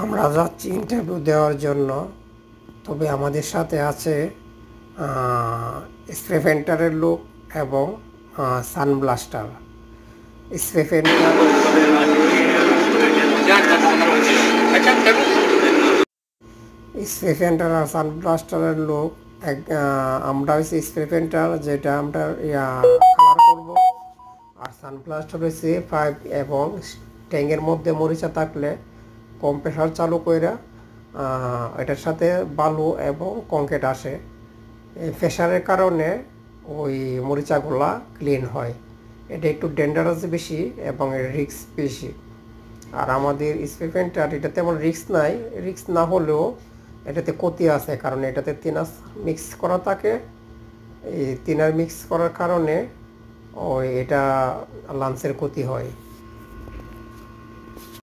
আমরা যাচ্ছি ইন্টারভিউ দেওয়ার জন্য। তবে আমাদের সাথে আছে স্প্রে পেন্টারের লোক এবং সানব্লাস্টার। স্প্রে পেন্টার স্প্রে পেন্টার আর সানব্লাস্টারের লোক আমরা হচ্ছে স্প্রে পেন্টার, যেটা আমরা কালার করব। আর সানব্লাস্টার হচ্ছে পাইপ এবং ট্যাঙ্কের মধ্যে মরিচা থাকলে কম্প্রেসার চালু করে এটার সাথে বালু এবং কংক্রিট আসে। এই প্রেশারের কারণে ওই মরিচাগুলা ক্লিন হয়। এটা একটু ডেঞ্জারাস বেশি এবং এর রিস্ক বেশি। আর আমাদের স্প্রে পেন্টার এটা তেমন রিস্ক নাই, রিস্ক না হলেও এটাতে ক্ষতি আছে, কারণ এটাতে তিনাস মিক্স করা থাকে। এই তিনার মিক্স করার কারণে ওই এটা লাঞ্চের ক্ষতি হয়।